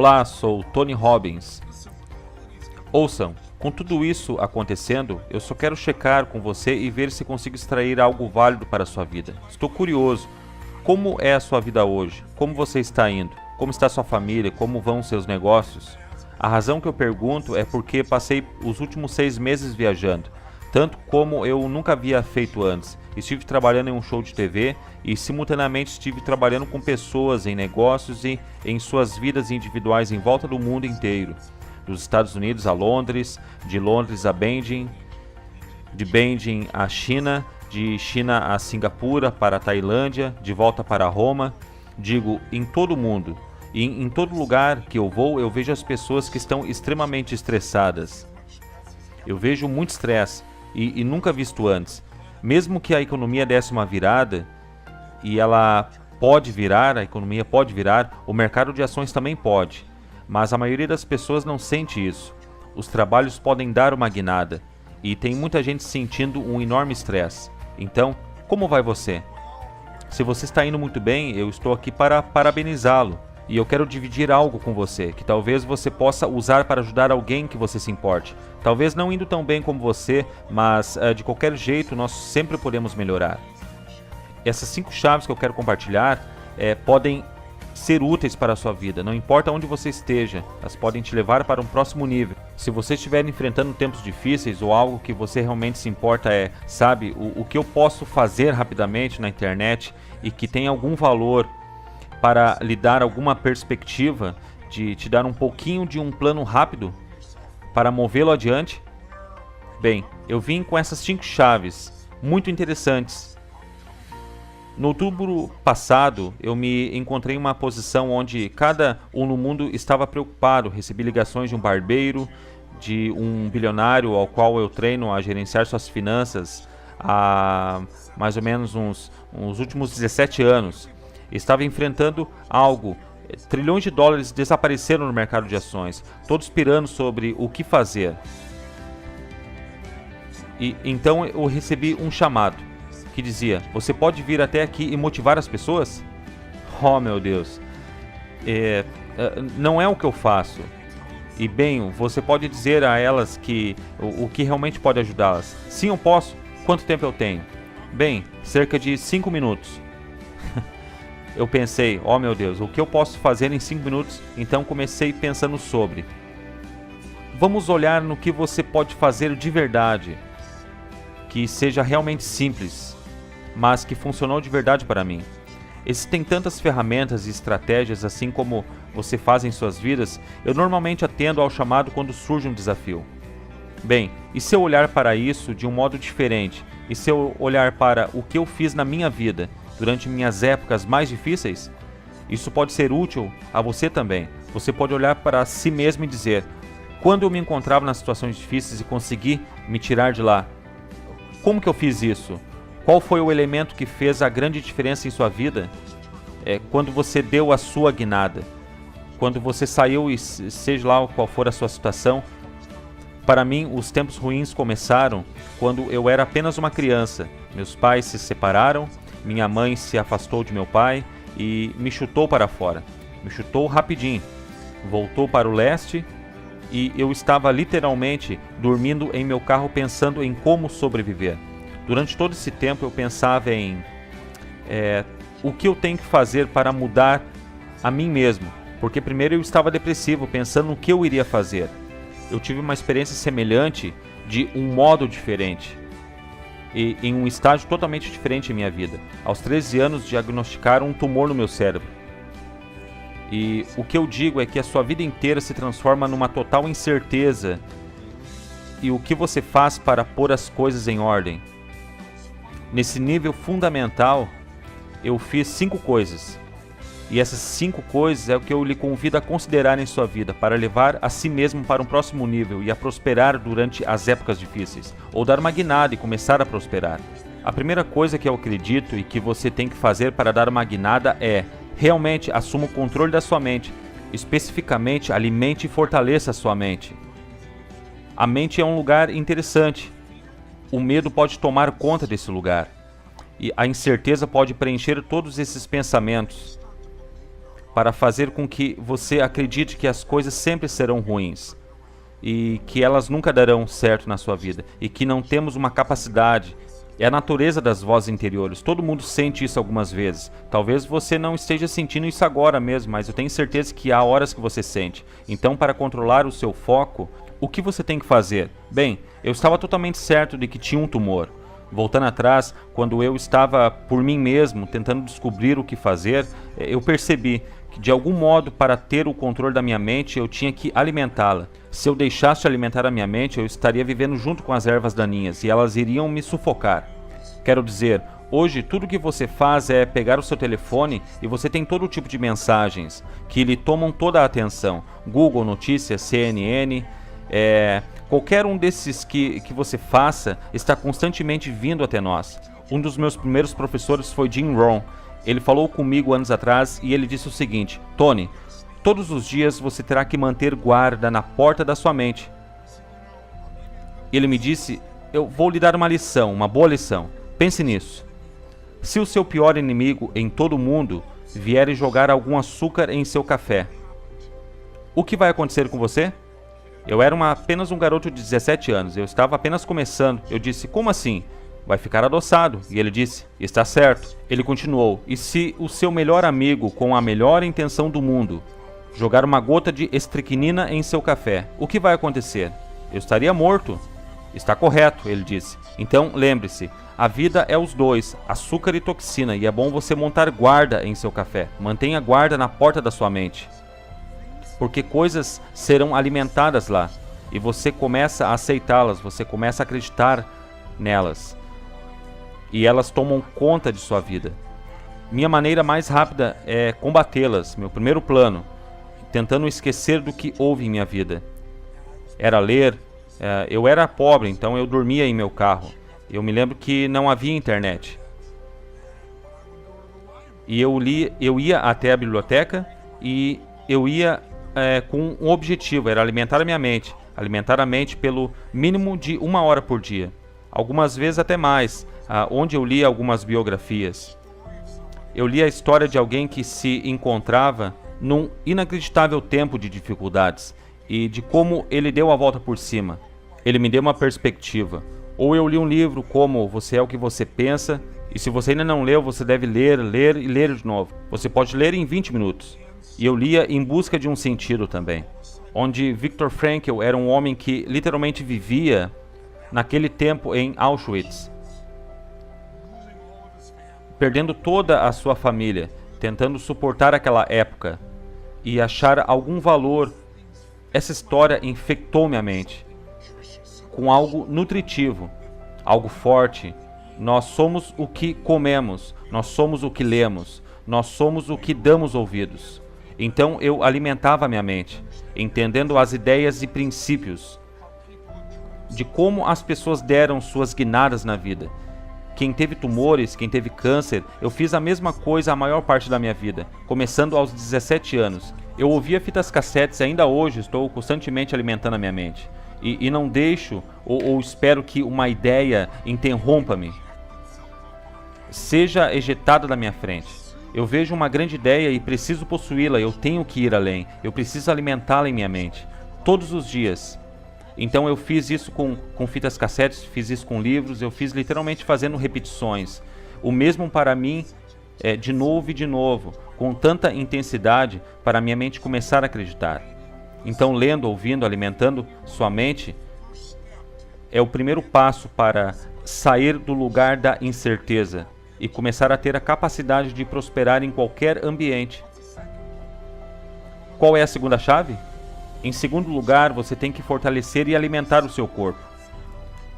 Olá, sou Tony Robbins. Ouçam, com tudo isso acontecendo, eu só quero checar com você e ver se consigo extrair algo válido para a sua vida. Estou curioso. Como é a sua vida hoje? Como você está indo? Como está sua família? Como vão seus negócios? A razão que eu pergunto é porque passei os últimos 6 meses viajando, tanto como eu nunca havia feito antes. Estive trabalhando em um show de TV e simultaneamente estive trabalhando com pessoas em negócios e em suas vidas individuais em volta do mundo inteiro. Dos Estados Unidos a Londres, de Londres a Beijing, de Beijing a China, de China a Singapura, para a Tailândia, de volta para Roma. Digo, em todo o mundo. E em todo lugar que eu vou, eu vejo as pessoas que estão extremamente estressadas. Eu vejo muito estresse e nunca visto antes. Mesmo que a economia desse uma virada, e ela pode virar, a economia pode virar, o mercado de ações também pode. Mas a maioria das pessoas não sente isso. Os trabalhos podem dar uma guinada, e tem muita gente sentindo um enorme estresse. Então, como vai você? Se você está indo muito bem, eu estou aqui para parabenizá-lo. E eu quero dividir algo com você, que talvez você possa usar para ajudar alguém que você se importe. Talvez não indo tão bem como você, mas de qualquer jeito nós sempre podemos melhorar. Essas 5 chaves que eu quero compartilhar podem ser úteis para a sua vida, não importa onde você esteja, elas podem te levar para um próximo nível. Se você estiver enfrentando tempos difíceis ou algo que você realmente se importa sabe, o que eu posso fazer rapidamente na internet e que tem algum valor para lhe dar alguma perspectiva, de te dar um pouquinho de um plano rápido para movê-lo adiante? Bem, eu vim com essas 5 chaves muito interessantes. No outubro passado, eu me encontrei em uma posição onde cada um no mundo estava preocupado. Recebi ligações de um barbeiro, de um bilionário ao qual eu treino a gerenciar suas finanças há mais ou menos uns últimos 17 anos. Estava enfrentando algo. Trilhões de dólares desapareceram no mercado de ações, todos pirando sobre o que fazer. E então eu recebi um chamado que dizia: você pode vir até aqui e motivar as pessoas? Oh, meu Deus, não é o que eu faço. E bem, você pode dizer a elas que o que realmente pode ajudá-las. Sim, eu posso. Quanto tempo eu tenho? Bem, cerca de 5 minutos. Eu pensei, oh meu Deus, o que eu posso fazer em 5 minutos? Então comecei pensando sobre. Vamos olhar no que você pode fazer de verdade, que seja realmente simples, mas que funcionou de verdade para mim. Existem tantas ferramentas e estratégias assim como você faz em suas vidas. Eu normalmente atendo ao chamado quando surge um desafio. Bem, e se eu olhar para isso de um modo diferente? E se eu olhar para o que eu fiz na minha vida durante minhas épocas mais difíceis? Isso pode ser útil a você também. Você pode olhar para si mesmo e dizer: quando eu me encontrava nas situações difíceis e consegui me tirar de lá, como que eu fiz isso? Qual foi o elemento que fez a grande diferença em sua vida? Quando você deu a sua guinada, quando você saiu e seja lá qual for a sua situação. Para mim, os tempos ruins começaram quando eu era apenas uma criança. Meus pais se separaram, minha mãe se afastou de meu pai e me chutou para fora. Me chutou rapidinho. Voltou para o leste e eu estava literalmente dormindo em meu carro pensando em como sobreviver. Durante todo esse tempo eu pensava em o que eu tenho que fazer para mudar a mim mesmo. Porque primeiro eu estava depressivo, pensando no que eu iria fazer. Eu tive uma experiência semelhante de um modo diferente. E em um estágio totalmente diferente em minha vida. Aos 13 anos diagnosticaram um tumor no meu cérebro. E o que eu digo é que a sua vida inteira se transforma numa total incerteza. E o que você faz para pôr as coisas em ordem? Nesse nível fundamental, eu fiz 5 coisas. E essas 5 coisas é o que eu lhe convido a considerar em sua vida, para levar a si mesmo para um próximo nível e a prosperar durante as épocas difíceis, ou dar uma guinada e começar a prosperar. A primeira coisa que eu acredito e que você tem que fazer para dar uma guinada é: realmente assuma o controle da sua mente. Especificamente, alimente e fortaleça a sua mente. A mente é um lugar interessante. O medo pode tomar conta desse lugar. E a incerteza pode preencher todos esses pensamentos. para fazer com que você acredite que as coisas sempre serão ruins e que elas nunca darão certo na sua vida e que não temos uma capacidade. É a natureza das vozes interiores. Todo mundo sente isso algumas vezes. Talvez você não esteja sentindo isso agora mesmo, mas eu tenho certeza que há horas que você sente. Então, para controlar o seu foco, o que você tem que fazer? Bem, eu estava totalmente certo de que tinha um tumor. Voltando atrás, quando eu estava por mim mesmo tentando descobrir o que fazer, eu percebi que de algum modo, para ter o controle da minha mente, eu tinha que alimentá-la. Se eu deixasse de alimentar a minha mente, eu estaria vivendo junto com as ervas daninhas e elas iriam me sufocar. Quero dizer, hoje tudo que você faz é pegar o seu telefone e você tem todo tipo de mensagens que lhe tomam toda a atenção. Google Notícias, CNN, qualquer um desses que você faça está constantemente vindo até nós. Um dos meus primeiros professores foi Jim Rohn. Ele falou comigo anos atrás e ele disse o seguinte: Tony, todos os dias você terá que manter guarda na porta da sua mente. Ele me disse: eu vou lhe dar uma lição, uma boa lição. Pense nisso. Se o seu pior inimigo em todo o mundo vier e jogar algum açúcar em seu café, o que vai acontecer com você? Eu era apenas um garoto de 17 anos, eu estava apenas começando. Eu disse: como assim? Vai ficar adoçado. E ele disse: está certo. Ele continuou: e se o seu melhor amigo, com a melhor intenção do mundo, jogar uma gota de estricnina em seu café, o que vai acontecer? Eu estaria morto. Está correto, ele disse. Então, lembre-se, a vida é os dois, açúcar e toxina, e é bom você montar guarda em seu café. Mantenha guarda na porta da sua mente, porque coisas serão alimentadas lá, e você começa a aceitá-las, você começa a acreditar nelas, e elas tomam conta de sua vida. Minha maneira mais rápida é combatê-las, meu primeiro plano, tentando esquecer do que houve em minha vida. Era ler. Eu era pobre, então eu dormia em meu carro. Eu me lembro que não havia internet. E eu ia até a biblioteca e eu ia com um objetivo, era alimentar a minha mente. Alimentar a mente pelo mínimo de 1 hora por dia. Algumas vezes até mais, onde eu lia algumas biografias. Eu li a história de alguém que se encontrava num inacreditável tempo de dificuldades e de como ele deu a volta por cima. Ele me deu uma perspectiva. Ou eu li um livro como Você é o que você pensa, e se você ainda não leu, você deve ler, ler e ler de novo. Você pode ler em 20 minutos. E eu lia Em Busca de um Sentido também, onde Viktor Frankl era um homem que literalmente vivia naquele tempo em Auschwitz, perdendo toda a sua família, tentando suportar aquela época e achar algum valor. Essa história infectou minha mente com algo nutritivo, algo forte. Nós somos o que comemos, nós somos o que lemos, nós somos o que damos ouvidos. Então eu alimentava minha mente, entendendo as ideias e princípios de como as pessoas deram suas guinadas na vida. Quem teve tumores, quem teve câncer, eu fiz a mesma coisa a maior parte da minha vida, começando aos 17 anos. Eu ouvia fitas cassetes e ainda hoje estou constantemente alimentando a minha mente. E não deixo ou espero que uma ideia interrompa-me, seja ejetada da minha frente. Eu vejo uma grande ideia e preciso possuí-la, eu tenho que ir além, eu preciso alimentá-la em minha mente, todos os dias. Então eu fiz isso com fitas cassetes, fiz isso com livros, eu fiz literalmente fazendo repetições. O mesmo para mim, de novo e de novo, com tanta intensidade para minha mente começar a acreditar. Então lendo, ouvindo, alimentando sua mente é o primeiro passo para sair do lugar da incerteza e começar a ter a capacidade de prosperar em qualquer ambiente. Qual é a segunda chave? Em segundo lugar, você tem que fortalecer e alimentar o seu corpo.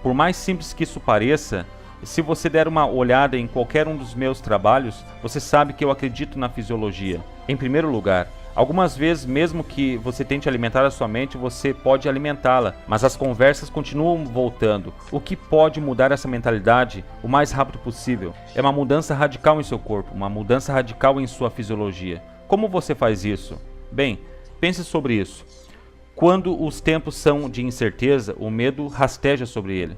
Por mais simples que isso pareça, se você der uma olhada em qualquer um dos meus trabalhos, você sabe que eu acredito na fisiologia. Em primeiro lugar, algumas vezes, mesmo que você tente alimentar a sua mente, você pode alimentá-la, mas as conversas continuam voltando. O que pode mudar essa mentalidade o mais rápido possível é uma mudança radical em seu corpo, uma mudança radical em sua fisiologia. Como você faz isso? Bem, pense sobre isso. Quando os tempos são de incerteza, o medo rasteja sobre ele.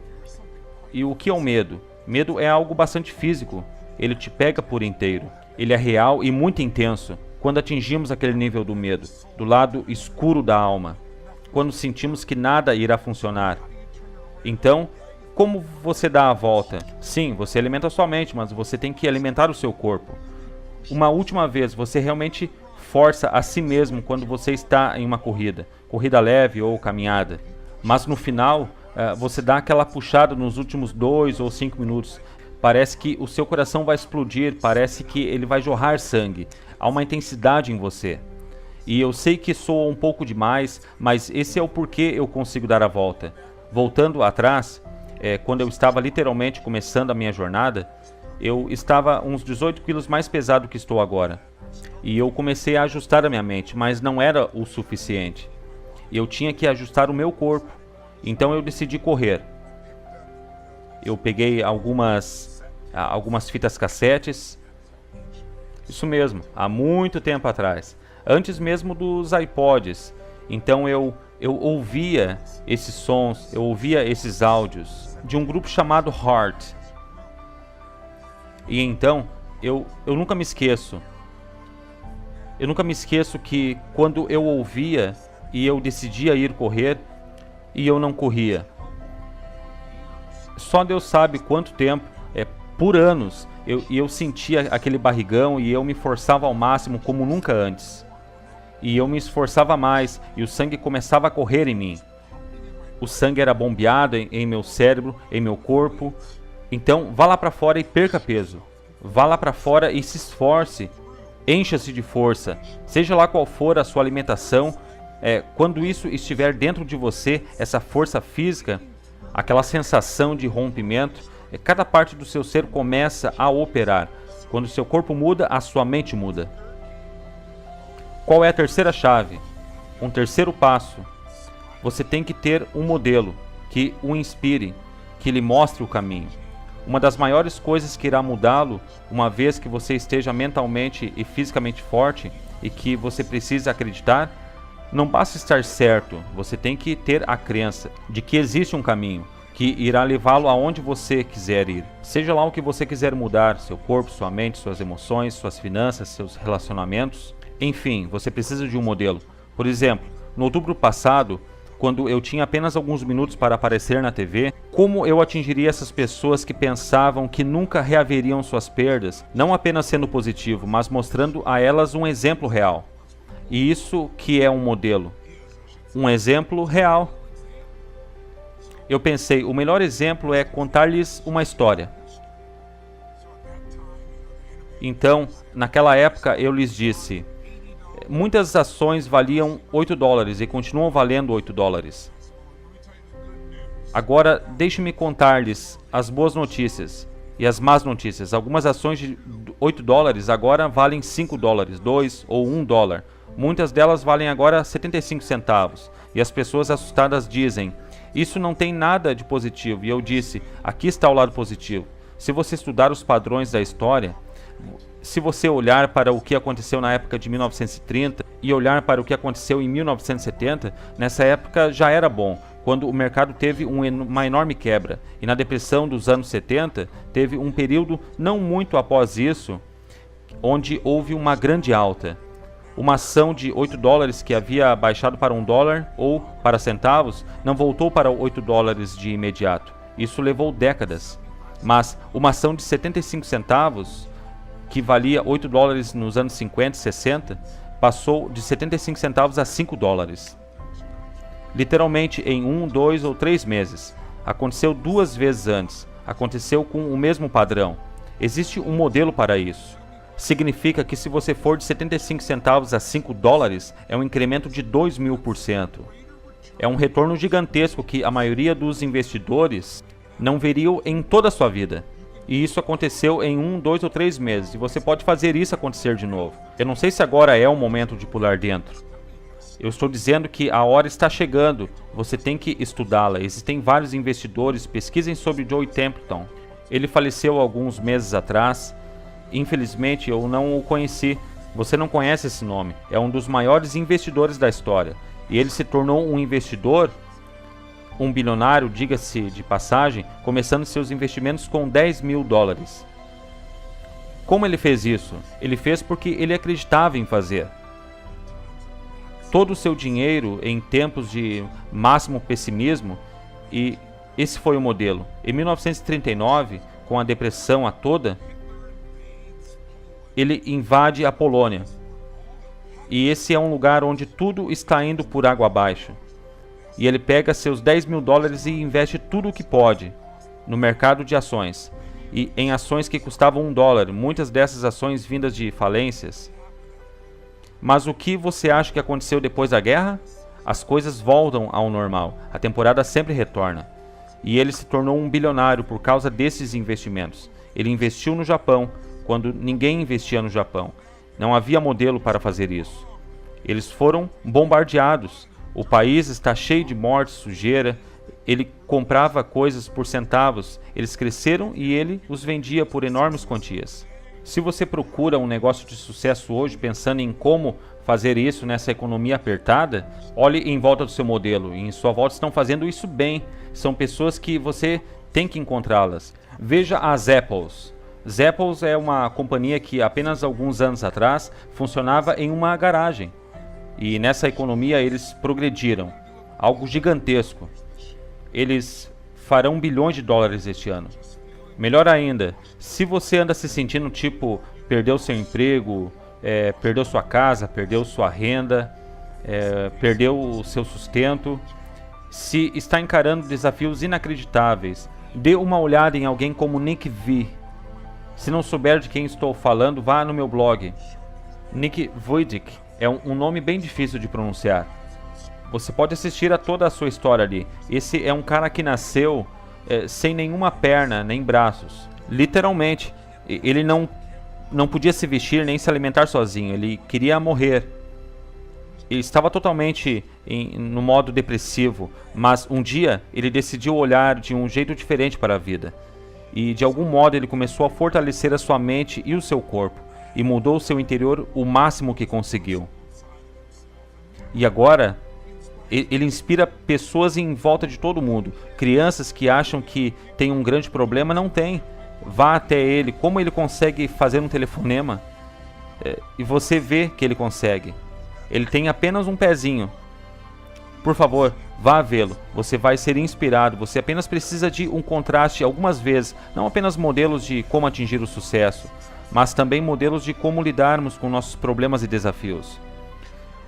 E o que é o medo? Medo é algo bastante físico. Ele te pega por inteiro. Ele é real e muito intenso. quando atingimos aquele nível do medo, do lado escuro da alma, quando sentimos que nada irá funcionar. Então, como você dá a volta? Sim, você alimenta a sua mente, mas você tem que alimentar o seu corpo. Uma última vez, você realmente força a si mesmo quando você está em uma corrida leve ou caminhada. Mas no final, você dá aquela puxada nos últimos 2 ou 5 minutos. Parece que o seu coração vai explodir, parece que ele vai jorrar sangue. Há uma intensidade em você. E eu sei que soa um pouco demais, mas esse é o porquê eu consigo dar a volta. Voltando atrás, quando eu estava literalmente começando a minha jornada, eu estava uns 18 quilos mais pesado que estou agora. E eu comecei a ajustar a minha mente, mas não era o suficiente. Eu tinha que ajustar o meu corpo. Então eu decidi correr. Eu peguei algumas fitas cassetes. Isso mesmo, há muito tempo atrás. Antes mesmo dos iPods. Então eu ouvia esses sons, eu ouvia esses áudios de um grupo chamado Heart. E então, eu nunca me esqueço. Eu nunca me esqueço que quando eu ouvia e eu decidia ir correr e eu não corria. Só Deus sabe quanto tempo, por anos, eu sentia aquele barrigão e eu me forçava ao máximo como nunca antes. E eu me esforçava mais e o sangue começava a correr em mim. O sangue era bombeado em meu cérebro, em meu corpo. Então vá lá para fora e perca peso. Vá lá para fora e se esforce. Encha-se de força. Seja lá qual for a sua alimentação, quando isso estiver dentro de você, essa força física, aquela sensação de rompimento, cada parte do seu ser começa a operar. Quando o seu corpo muda, a sua mente muda. Qual é a terceira chave? Um terceiro passo. Você tem que ter um modelo que o inspire, que lhe mostre o caminho. Uma das maiores coisas que irá mudá-lo, uma vez que você esteja mentalmente e fisicamente forte e que você precisa acreditar, não basta estar certo, você tem que ter a crença de que existe um caminho que irá levá-lo aonde você quiser ir. Seja lá o que você quiser mudar, seu corpo, sua mente, suas emoções, suas finanças, seus relacionamentos. Enfim, você precisa de um modelo. Por exemplo, no outubro passado, quando eu tinha apenas alguns minutos para aparecer na TV, como eu atingiria essas pessoas que pensavam que nunca reaveriam suas perdas, não apenas sendo positivo, mas mostrando a elas um exemplo real. E isso que é um modelo. Um exemplo real. Eu pensei, o melhor exemplo é contar-lhes uma história. Então, naquela época eu lhes disse, muitas ações valiam $8 e continuam valendo $8. Agora, deixe-me contar-lhes as boas notícias e as más notícias. Algumas ações de $8 agora valem $5, 2 ou $1. Muitas delas valem agora 75 centavos. E as pessoas assustadas dizem, isso não tem nada de positivo. E eu disse, aqui está o lado positivo. Se você estudar os padrões da história, se você olhar para o que aconteceu na época de 1930 e olhar para o que aconteceu em 1970, nessa época já era bom, quando o mercado teve uma enorme quebra. E na depressão dos anos 70, teve um período não muito após isso, onde houve uma grande alta. Uma ação de $8 que havia baixado para $1 ou para centavos, não voltou para $8 de imediato. Isso levou décadas. Mas uma ação de 75 centavos, que valia $8 nos anos 50 e 60, passou de 75 centavos a $5. Literalmente em 1, 2 ou 3 meses. Aconteceu 2 vezes antes. Aconteceu com o mesmo padrão. Existe um modelo para isso. Significa que se você for de 75 centavos a $5, é um incremento de 2000%. É um retorno gigantesco que a maioria dos investidores não veriam em toda a sua vida. E isso aconteceu em 1, 2 ou 3 meses. E você pode fazer isso acontecer de novo. Eu não sei se agora é o momento de pular dentro. Eu estou dizendo que a hora está chegando. Você tem que estudá-la. Existem vários investidores. Pesquisem sobre Joe Templeton. Ele faleceu alguns meses atrás. Infelizmente eu não o conheci. Você não conhece esse nome. É um dos maiores investidores da história. E ele se tornou um investidor, um bilionário, diga-se de passagem, começando seus investimentos com $10 mil. Como ele fez isso? Ele fez porque ele acreditava em fazer. Todo o seu dinheiro em tempos de máximo pessimismo, e esse foi o modelo. Em 1939, com a depressão a toda, ele invade a Polônia. E esse é um lugar onde tudo está indo por água abaixo. E ele pega seus 10 mil dólares e investe tudo o que pode no mercado de ações. E em ações que custavam $1, muitas dessas ações vindas de falências. Mas o que você acha que aconteceu depois da guerra? As coisas voltam ao normal. A temporada sempre retorna. E ele se tornou um bilionário por causa desses investimentos. Ele investiu no Japão, quando ninguém investia no Japão. Não havia modelo para fazer isso. Eles foram bombardeados. O país está cheio de morte, sujeira. Ele comprava coisas por centavos. Eles cresceram e ele os vendia por enormes quantias. Se você procura um negócio de sucesso hoje pensando em como fazer isso nessa economia apertada, olhe em volta do seu modelo. E em sua volta estão fazendo isso bem. São pessoas que você tem que encontrá-las. Veja as Apples. Zappos é uma companhia que apenas alguns anos atrás funcionava em uma garagem. E nessa economia eles progrediram. Algo gigantesco. Eles farão bilhões de dólares este ano. Melhor ainda, se você anda se sentindo tipo, perdeu seu emprego, perdeu sua casa, perdeu sua renda, perdeu o seu sustento, se está encarando desafios inacreditáveis, dê uma olhada em alguém como Nick V. Se não souber de quem estou falando, vá no meu blog. Nick Vujicic é um nome bem difícil de pronunciar. Você pode assistir a toda a sua história ali. Esse é um cara que nasceu sem nenhuma perna, nem braços. Literalmente, ele não podia se vestir nem se alimentar sozinho. Ele queria morrer. Ele estava totalmente no modo depressivo, mas um dia ele decidiu olhar de um jeito diferente para a vida. E de algum modo ele começou a fortalecer a sua mente e o seu corpo, e mudou o seu interior o máximo que conseguiu. E agora ele inspira pessoas em volta de todo mundo. Crianças que acham que tem um grande problema, não tem. Vá até ele, como ele consegue fazer um telefonema, e você vê que ele consegue. Ele tem apenas um pezinho. Por favor, vá vê-lo. Você vai ser inspirado. Você apenas precisa de um contraste algumas vezes. Não apenas modelos de como atingir o sucesso, mas também modelos de como lidarmos com nossos problemas e desafios.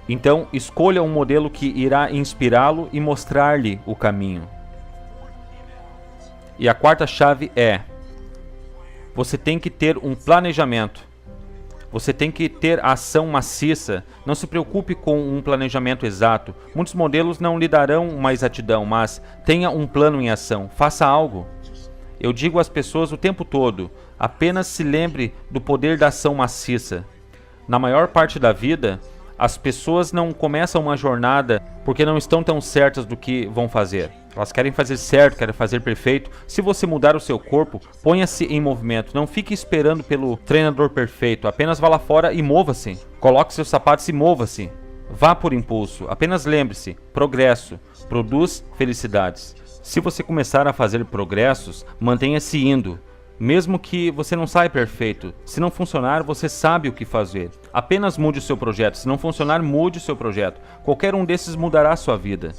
Então, escolha um modelo que irá inspirá-lo e mostrar-lhe o caminho. E a quarta chave é: você tem que ter um planejamento. Você tem que ter ação maciça. Não se preocupe com um planejamento exato. Muitos modelos não lhe darão uma exatidão, mas tenha um plano em ação. Faça algo. Eu digo às pessoas o tempo todo, apenas se lembre do poder da ação maciça. Na maior parte da vida, as pessoas não começam uma jornada porque não estão tão certas do que vão fazer. Elas querem fazer certo, querem fazer perfeito. Se você mudar o seu corpo, ponha-se em movimento. Não fique esperando pelo treinador perfeito. Apenas vá lá fora e mova-se. Coloque seus sapatos e mova-se. Vá por impulso. Apenas lembre-se, progresso produz felicidades. Se você começar a fazer progressos, mantenha-se indo. Mesmo que você não saia perfeito, se não funcionar, você sabe o que fazer. Apenas mude o seu projeto. Se não funcionar, mude o seu projeto. Qualquer um desses mudará a sua vida.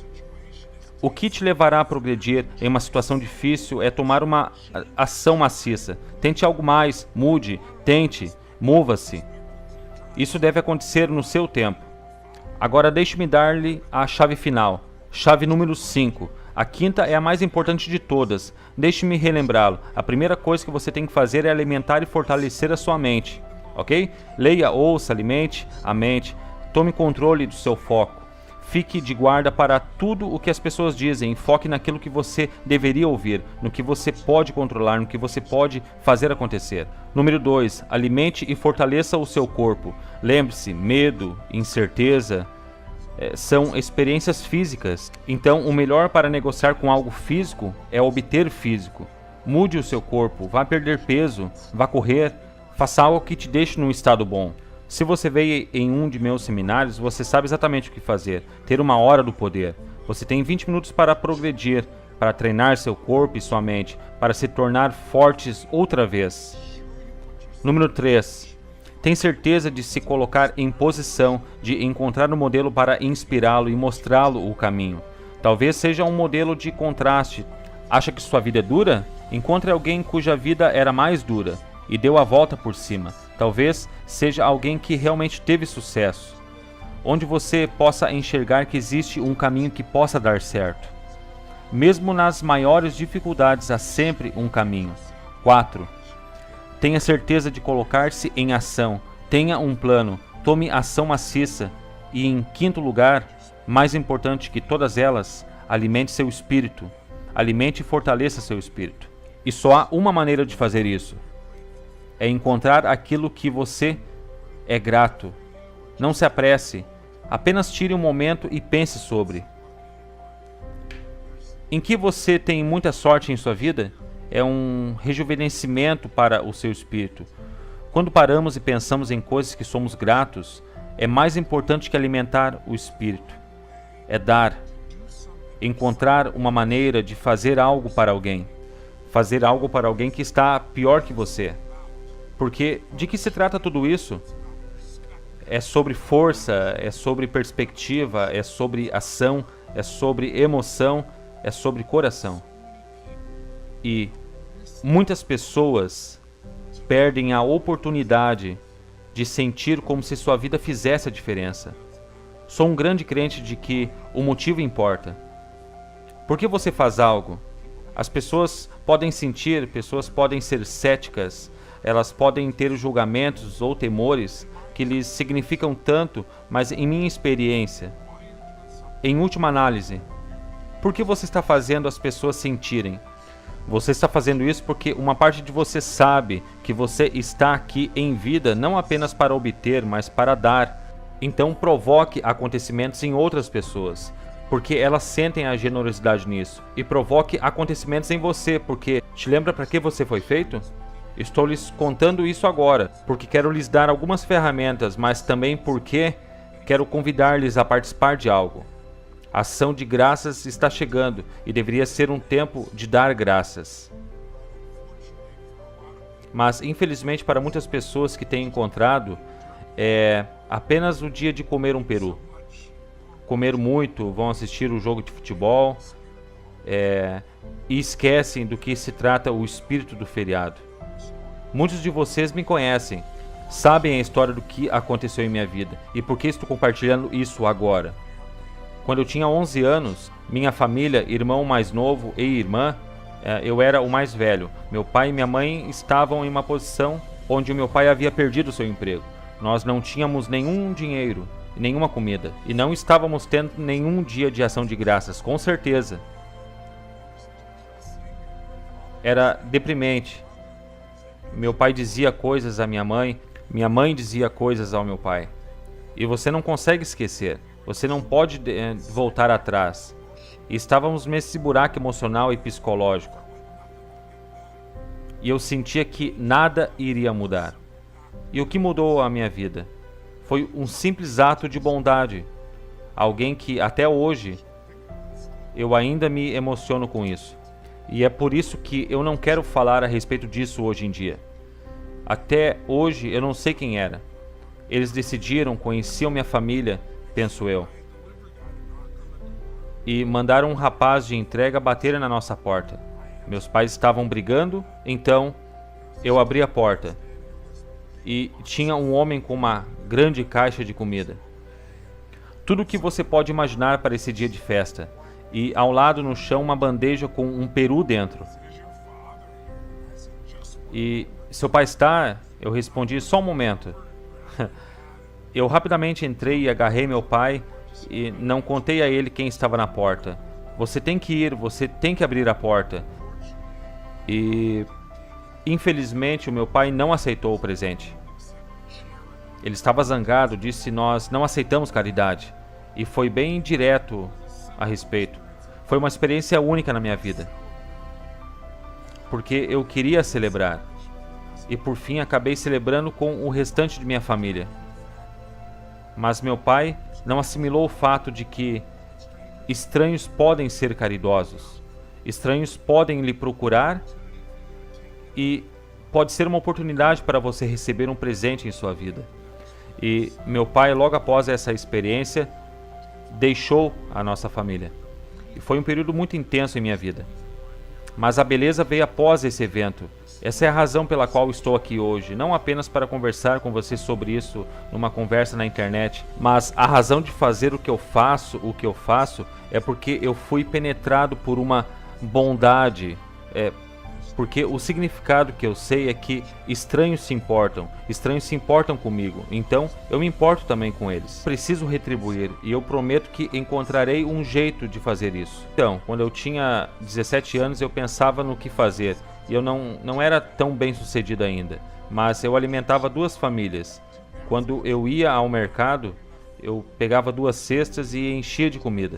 O que te levará a progredir em uma situação difícil é tomar uma ação maciça. Tente algo mais, mude, tente, mova-se. Isso deve acontecer no seu tempo. Agora deixe-me dar-lhe a chave final. Chave número 5. A quinta é a mais importante de todas. Deixe-me relembrá-lo. A primeira coisa que você tem que fazer é alimentar e fortalecer a sua mente. Ok? Leia, ouça, alimente a mente. Tome controle do seu foco. Fique de guarda para tudo o que as pessoas dizem. Foque naquilo que você deveria ouvir, no que você pode controlar, no que você pode fazer acontecer. Número 2. Alimente e fortaleça o seu corpo. Lembre-se, medo, incerteza são experiências físicas. Então, o melhor para negociar com algo físico é obter físico. Mude o seu corpo, vá perder peso, vá correr, faça algo que te deixe num estado bom. Se você veio em um de meus seminários, você sabe exatamente o que fazer. Ter uma hora do poder. Você tem 20 minutos para progredir, para treinar seu corpo e sua mente, para se tornar fortes outra vez. Número 3. Tem certeza de se colocar em posição de encontrar um modelo para inspirá-lo e mostrá-lo o caminho. Talvez seja um modelo de contraste. Acha que sua vida é dura? Encontre alguém cuja vida era mais dura e deu a volta por cima. Talvez seja alguém que realmente teve sucesso, onde você possa enxergar que existe um caminho que possa dar certo. Mesmo nas maiores dificuldades há sempre um caminho. 4. Tenha certeza de colocar-se em ação. Tenha um plano. Tome ação maciça. E em quinto lugar, mais importante que todas elas, alimente seu espírito. Alimente e fortaleça seu espírito. E só há uma maneira de fazer isso. É encontrar aquilo que você é grato. Não se apresse. Apenas tire um momento e pense sobre. Em que você tem muita sorte em sua vida? É um rejuvenescimento para o seu espírito. Quando paramos e pensamos em coisas que somos gratos, é mais importante que alimentar o espírito. É dar. Encontrar uma maneira de fazer algo para alguém. Fazer algo para alguém que está pior que você. Porque de que se trata tudo isso? É sobre força, é sobre perspectiva, é sobre ação, é sobre emoção, é sobre coração. E muitas pessoas perdem a oportunidade de sentir como se sua vida fizesse a diferença. Sou um grande crente de que o motivo importa. Por que você faz algo? As pessoas podem sentir, pessoas podem ser céticas, elas podem ter julgamentos ou temores que lhes significam tanto, mas em minha experiência, em última análise, por que você está fazendo as pessoas sentirem? Você está fazendo isso porque uma parte de você sabe que você está aqui em vida não apenas para obter, mas para dar. Então provoque acontecimentos em outras pessoas, porque elas sentem a generosidade nisso. E provoque acontecimentos em você, porque te lembra para que você foi feito? Estou lhes contando isso agora, porque quero lhes dar algumas ferramentas, mas também porque quero convidar-lhes a participar de algo. A ação de graças está chegando e deveria ser um tempo de dar graças. Mas, infelizmente, para muitas pessoas que têm encontrado, é apenas o dia de comer um peru. Comer muito, vão assistir o jogo de futebol e esquecem do que se trata o espírito do feriado. Muitos de vocês me conhecem, sabem a história do que aconteceu em minha vida e por que estou compartilhando isso agora. Quando eu tinha 11 anos, minha família, irmão mais novo e irmã, eu era o mais velho. Meu pai e minha mãe estavam em uma posição onde o meu pai havia perdido seu emprego. Nós não tínhamos nenhum dinheiro, nenhuma comida, e não estávamos tendo nenhum dia de ação de graças, com certeza. Era deprimente. Meu pai dizia coisas à minha mãe dizia coisas ao meu pai. E você não consegue esquecer. Você não pode voltar atrás. E estávamos nesse buraco emocional e psicológico. E eu sentia que nada iria mudar. E o que mudou a minha vida? Foi um simples ato de bondade. Alguém que até hoje eu ainda me emociono com isso. E é por isso que eu não quero falar a respeito disso hoje em dia. Até hoje eu não sei quem era. Eles decidiram, conheciam minha família, penso eu, e mandaram um rapaz de entrega bater na nossa porta. Meus pais estavam brigando, então eu abri a porta e tinha um homem com uma grande caixa de comida. Tudo o que você pode imaginar para esse dia de festa. E ao lado no chão uma bandeja com um peru dentro. E seu pai está? Eu respondi, só um momento. Eu rapidamente entrei e agarrei meu pai e não contei a ele quem estava na porta. Você tem que ir, você tem que abrir a porta. E infelizmente o meu pai não aceitou o presente. Ele estava zangado, disse nós não aceitamos caridade. E foi bem direto a respeito. Foi uma experiência única na minha vida. Porque eu queria celebrar. E por fim acabei celebrando com o restante de minha família. Mas meu pai não assimilou o fato de que estranhos podem ser caridosos. Estranhos podem lhe procurar e pode ser uma oportunidade para você receber um presente em sua vida. E meu pai, logo após essa experiência, deixou a nossa família. E foi um período muito intenso em minha vida. Mas a beleza veio após esse evento. Essa é a razão pela qual estou aqui hoje, não apenas para conversar com você sobre isso numa conversa na internet, mas a razão de fazer o que eu faço, é porque eu fui penetrado por uma bondade, porque o significado que eu sei é que estranhos se importam comigo, então eu me importo também com eles. Preciso retribuir e eu prometo que encontrarei um jeito de fazer isso. Então, quando eu tinha 17 anos eu pensava no que fazer e eu não era tão bem sucedido ainda, mas eu alimentava 2 famílias. Quando eu ia ao mercado, eu pegava 2 cestas e enchia de comida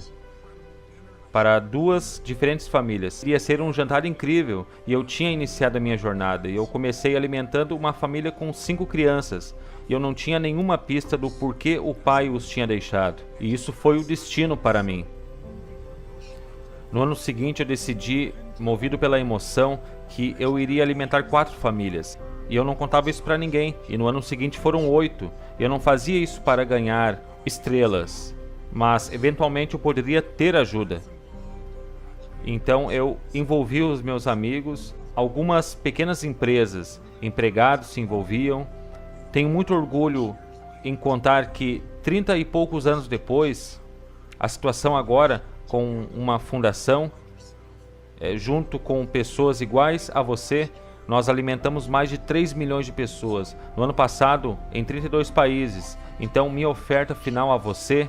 para 2 diferentes famílias. Ia ser um jantar incrível e eu tinha iniciado a minha jornada. E eu comecei alimentando uma família com 5 crianças. E eu não tinha nenhuma pista do porquê o pai os tinha deixado. E isso foi o destino para mim. No ano seguinte eu decidi, movido pela emoção, que eu iria alimentar 4 famílias. E eu não contava isso para ninguém. E no ano seguinte foram 8. E eu não fazia isso para ganhar estrelas. Mas eventualmente eu poderia ter ajuda. Então eu envolvi os meus amigos, algumas pequenas empresas, empregados se envolviam. Tenho muito orgulho em contar que 30 e poucos anos depois, a situação agora com uma fundação, junto com pessoas iguais a você, nós alimentamos mais de 3 milhões de pessoas. No ano passado, em 32 países. Então minha oferta final a você,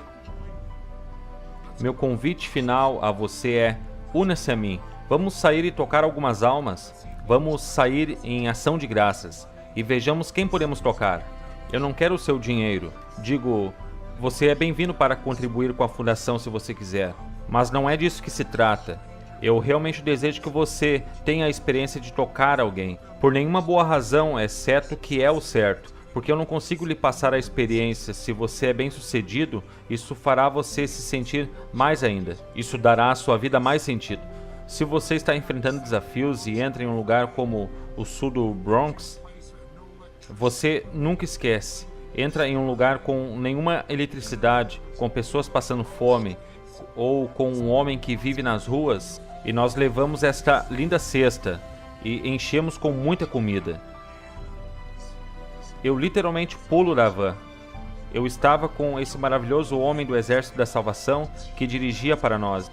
meu convite final a você é: una-se a mim, vamos sair e tocar algumas almas, vamos sair em ação de graças e vejamos quem podemos tocar. Eu não quero o seu dinheiro, digo, você é bem-vindo para contribuir com a fundação se você quiser, mas não é disso que se trata. Eu realmente desejo que você tenha a experiência de tocar alguém, por nenhuma boa razão, exceto que é o certo, porque eu não consigo lhe passar a experiência. Se você é bem sucedido, isso fará você se sentir mais ainda. Isso dará à sua vida mais sentido. Se você está enfrentando desafios e entra em um lugar como o sul do Bronx, você nunca esquece. Entra em um lugar com nenhuma eletricidade, com pessoas passando fome, ou com um homem que vive nas ruas, e nós levamos esta linda cesta e enchemos com muita comida. Eu literalmente pulo da van. Eu estava com esse maravilhoso homem do Exército da Salvação que dirigia para nós.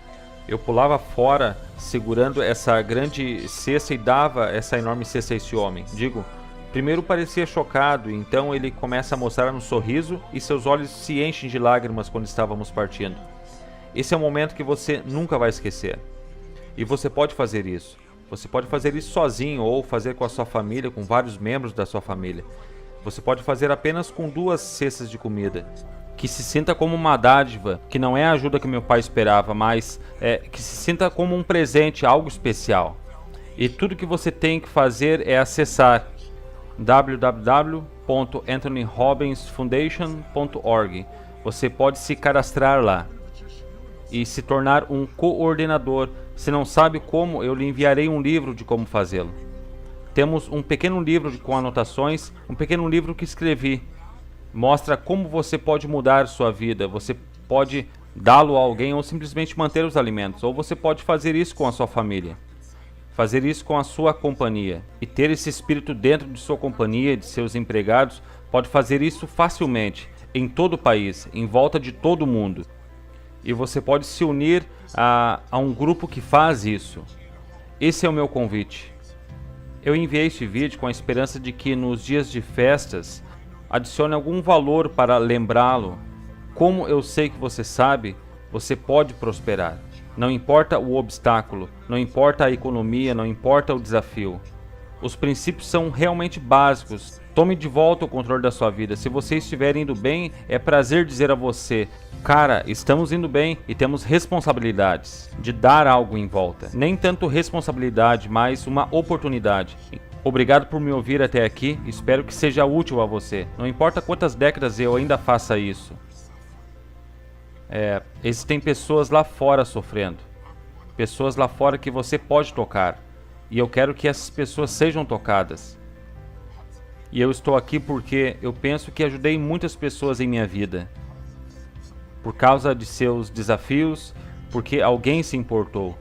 Eu pulava fora segurando essa grande cesta e dava essa enorme cesta a esse homem. Primeiro parecia chocado, então ele começa a mostrar um sorriso e seus olhos se enchem de lágrimas quando estávamos partindo. Esse é um momento que você nunca vai esquecer. E você pode fazer isso. Você pode fazer isso sozinho ou fazer com a sua família, com vários membros da sua família. Você pode fazer apenas com 2 cestas de comida. Que se sinta como uma dádiva, que não é a ajuda que meu pai esperava, mas que se sinta como um presente, algo especial. E tudo que você tem que fazer é acessar www.anthonyrobbinsfoundation.org. Você pode se cadastrar lá e se tornar um coordenador. Se não sabe como, eu lhe enviarei um livro de como fazê-lo. Temos um pequeno livro com anotações, um pequeno livro que escrevi. Mostra como você pode mudar sua vida. Você pode dá-lo a alguém ou simplesmente manter os alimentos. Ou você pode fazer isso com a sua família. Fazer isso com a sua companhia. E ter esse espírito dentro de sua companhia, de seus empregados, pode fazer isso facilmente, em todo o país, em volta de todo o mundo. E você pode se unir a um grupo que faz isso. Esse é o meu convite. Eu enviei este vídeo com a esperança de que nos dias de festas adicione algum valor para lembrá-lo. Como eu sei que você sabe, você pode prosperar. Não importa o obstáculo, não importa a economia, não importa o desafio. Os princípios são realmente básicos. Tome de volta o controle da sua vida. Se você estiver indo bem, é prazer dizer a você: cara, estamos indo bem e temos responsabilidades de dar algo em volta. Nem tanto responsabilidade, mas uma oportunidade. Obrigado por me ouvir até aqui. Espero que seja útil a você. Não importa quantas décadas eu ainda faça isso. Existem pessoas lá fora sofrendo. Pessoas lá fora que você pode tocar. E eu quero que essas pessoas sejam tocadas. E eu estou aqui porque eu penso que ajudei muitas pessoas em minha vida. Por causa de seus desafios, porque alguém se importou.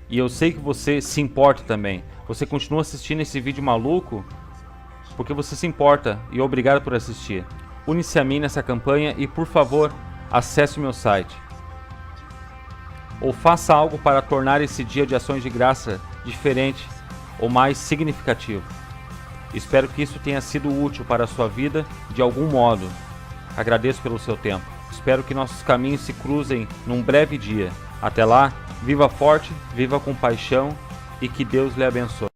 E eu sei que você se importa também. Você continua assistindo esse vídeo maluco porque você se importa, e obrigado por assistir. Une-se a mim nessa campanha e, por favor, acesse o meu site. Ou faça algo para tornar esse dia de ações de graça diferente ou mais significativo. Espero que isso tenha sido útil para a sua vida de algum modo. Agradeço pelo seu tempo. Espero que nossos caminhos se cruzem num breve dia. Até lá, viva forte, viva com paixão e que Deus lhe abençoe.